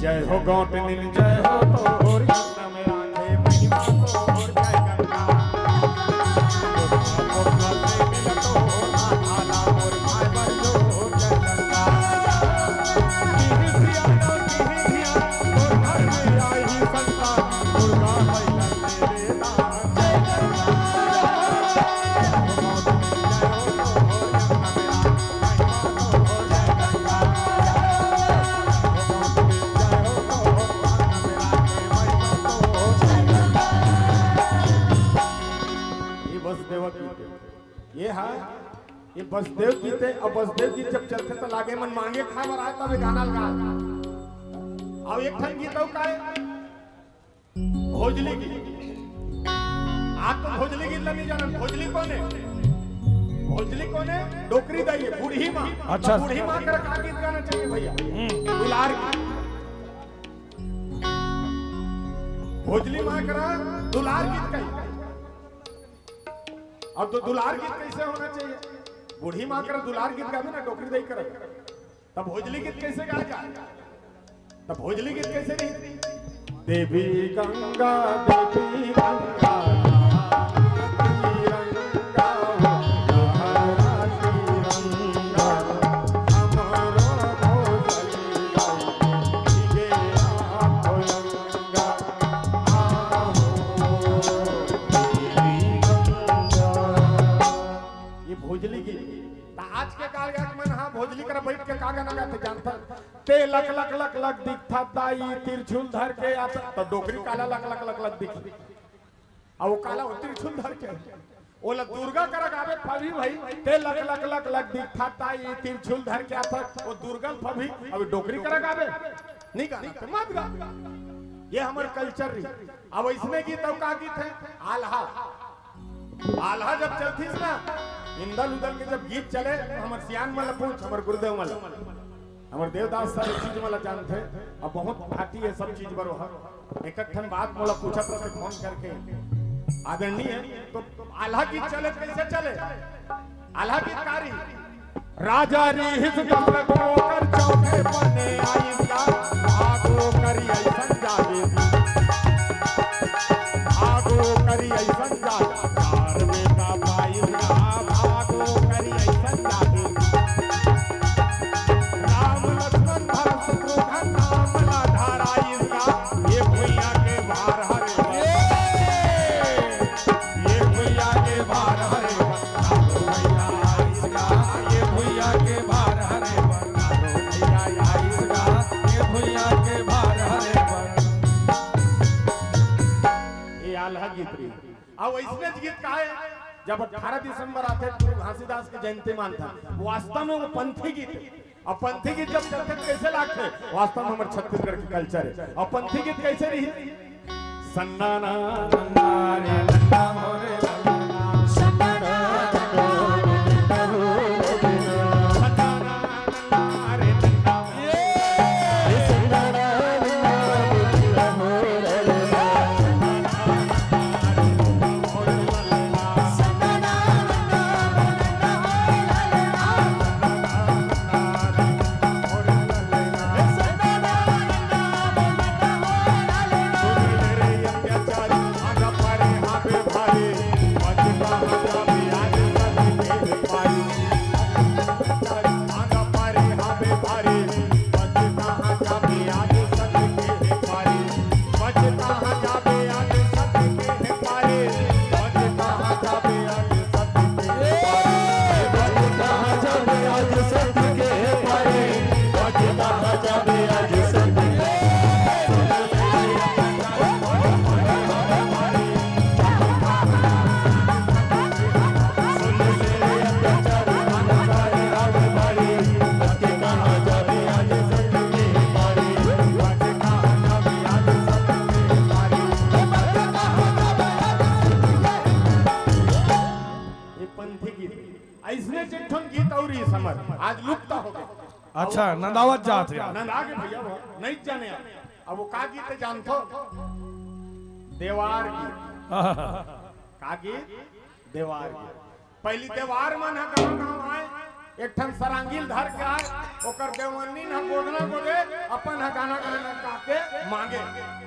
जय हो गौतमी जय हो तोर यज्ञ में आंधे महिमा तोर जय गंगा मोरना से मिलतो ना थाला मोर भाई बरजो जय गंगा किहि सिया तो किहि धिया तोर घर में आई संता दुर्गा मैया तेरे नाम जय गंगा ये हाँ ये बसदेव गीत है। अब बसदेव गीत जब चलते तो लागे मन मांगे खाए और आए तब गाना लगा। अब एक ठन गीत का है भोजली गीत। आज तो भोजली गीत नहीं जाना। भोजली कौन है? भोजली कौन है? डोकरी दाई है बूढ़ी माँ। अच्छा बूढ़ी माँ का का गीत गाना चाहिए भैया? दुलार गीत। भोजली माँ करा दुलार गीत का। अब तो दुलार गीत कैसे होना चाहिए? बूढ़ी माँ कर दुलार गीत गावे ना डोकरी दई कर। तब भोजली गीत कैसे गाएगा? तब भोजली गीत कैसे नहीं? देवी गंगा देवी गंगा ते लक लक लक लक दिखता दाई तिरछुल धर के आता तो डोकरी काला लक लक लक लक दिखी। अब वो काला तिरछुल धर के ओला दुर्गा कर गावे फभी भाई ते लक लक लक लक दिखता दाई तिरछुल धर के आता वो दुर्गल फभी अब डोकरी कर गावे नहीं गाना तो मत गा। ये हमार कल्चर रही। अब इसमें गीत अब का गीत है आल्हा। आल्हा जब चलती ना इंदल उदल के जब गीत चले तो हमार सियान मला पूछ हमार गुरुदेव मला हमारे देवदास सारे चीज मला जानते अब बहुत भाटी है सब चीज बरो है। एक ठन बात मोला पूछा तो फोन करके आदरणीय तो आल्हा गीत चले कैसे चले? आल्हा गीत कारी राजा रे हित दशरथ होकर चौथे पन्ने आईगा आगो करी ऐसन जागे आगो करी ऐसन जागे चार बेटा पाईगा आगो करी ऐसन जागे अब इसमें गीत का है जब 18 दिसंबर आते गुरु घासीदास की जयंती मानता वास्तव में वो पंथी गीत है। अब पंथी गीत जब चलते कैसे लागते वास्तव में हमारे छत्तीसगढ़ की कल्चर है। अब पंथी गीत कैसे रही? सन्नाना नन्नारे नन्ना मोरे आज लुप्त हो गए। अच्छा नंदावत जात है नंदा के भैया नहीं जाने अब वो का गीत जानतो देवार गीत का गीत देवार गीत। पहली देवार मन है गांव आए एक ठन सरांगील धर के आए ओकर देवनी न गोदना गोदे अपन ह गाना गाना का के मांगे।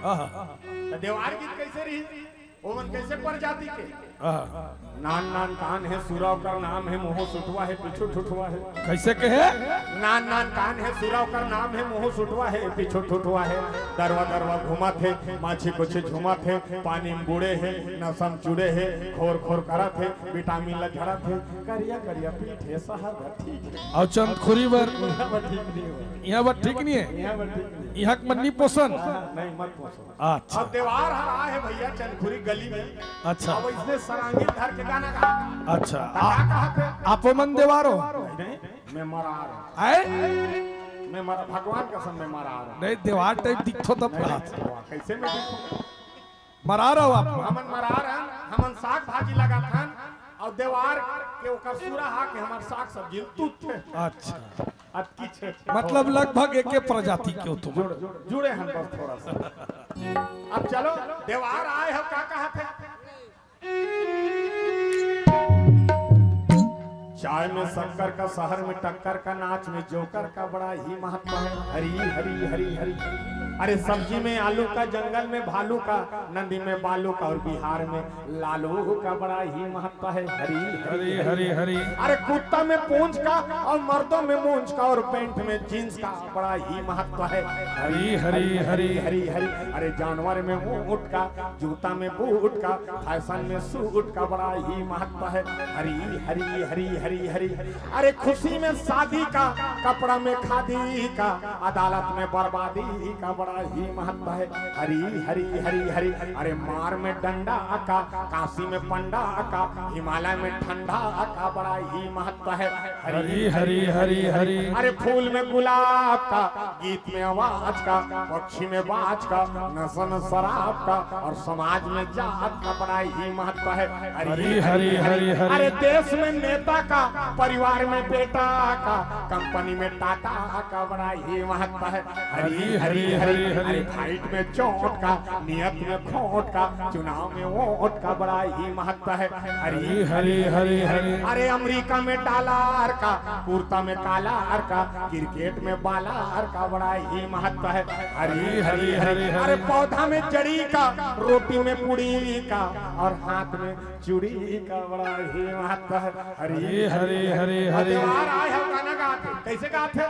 आहा, तो देवार गीत कैसे रही, ओवन कैसे प्रजाति के आहा। नान नान कान है सुराव का नाम है मुंह सुटवा है पीछू ठुठवा है। कैसे कहे? नान नान कान है सुराव का नाम है मुंह सुटवा है पीछू ठुठवा है। दरवा दरवा घुमा थे माछी कुछ झुमा थे पानी में बूढ़े है नसम चुड़े है खोर खोर करा थे विटामिन लझड़ा थे करिया करिया पीठ है सहर ठीक है। और चंदखुरी बर यहाँ पर ठीक नहीं हुआ, यहाँ बर ठीक नहीं है, यहाँ पर ठीक नहीं। यहाँ के मन्नी पोषण। नहीं मत पोसो। अच्छा अब देवार हरा है भैया चंदखुरी गली में। अच्छा अब इसने सरांगी धर के गाना गा अच्छा। कहा थे आप मन देवारो नहीं, मैं मरा रहा आए मैं मरा भगवान कसम में मरा रहा नहीं देवार टाइप दिखो तब कहा कैसे मैं देखूं मरा रहा हो आप। हमन मरा रहन हमन साग भाजी लगा थन और देवार के ओकर सूरा हा के हमर साग सब्जी तूत थे। अच्छा अटकी छे मतलब लगभग एक ही प्रजाति के हो तुम। जुड़े हम बस थोड़ा सा। अब चलो देवार आए हो क्या कहा थे चाय में शक्कर का शहर में टक्कर का नाच में जोकर का बड़ा ही महत्व है। हरी हरी हरी हरी अरे सब्जी में आलू का जंगल में भालू का नदी में बालू का और बिहार में लालू का बड़ा ही महत्व है। हरी हरी हरी हरी अरे कुत्ता में पूंछ का और मर्दों में मूंछ का और पेंट में जींस का बड़ा ही महत्व है। हरी हरी हरी हरी हरी अरे जानवर में ऊंट का जूता में बूट का फैशन में सूट का बड़ा ही महत्व है। हरी हरी हरी हरी हरी अरे खुशी में शादी का कपड़ा में खादी का अदालत में बर्बादी का बड़ा ही महत्व है। हरी हरी हरी हरी अरे मार में डंडा का काशी में पंडा का हिमालय में ठंडा का बड़ा ही महत्व है। हरी हरी हरी हरी अरे फूल में गुलाब का गीत में आवाज का पक्षी में बाज का नसन शराब का और समाज में जात का बड़ा ही महत्व है। हरी हरी हरी हरी अरे देश में नेता का परिवार में बेटा का कंपनी में टाटा का बड़ा ही महत्व है। हरी हरी हरी अरे फाइट में चोट का नियत में खोट का चुनाव में वोट का बड़ा ही महत्व है। हरी हरी हरी हरी अरे अमेरिका में डॉलर का कुर्ता में कालार का क्रिकेट में बालार का बड़ा ही महत्व है। हरी हरी हरी अरे पौधा में जड़ी का रोटी में पुड़ी का और हाथ में चूड़ी का बड़ा ही महत्व है। हरी हरी हरी हरी त्योहार आए हैं गाना गाते कैसे गाते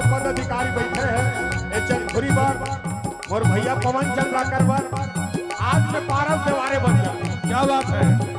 पदाधिकारी बैठे हैं चंदखुरी पर और भैया पवन चंद्राकर पर आज में 12 त्योहारे बन गए। क्या बात है।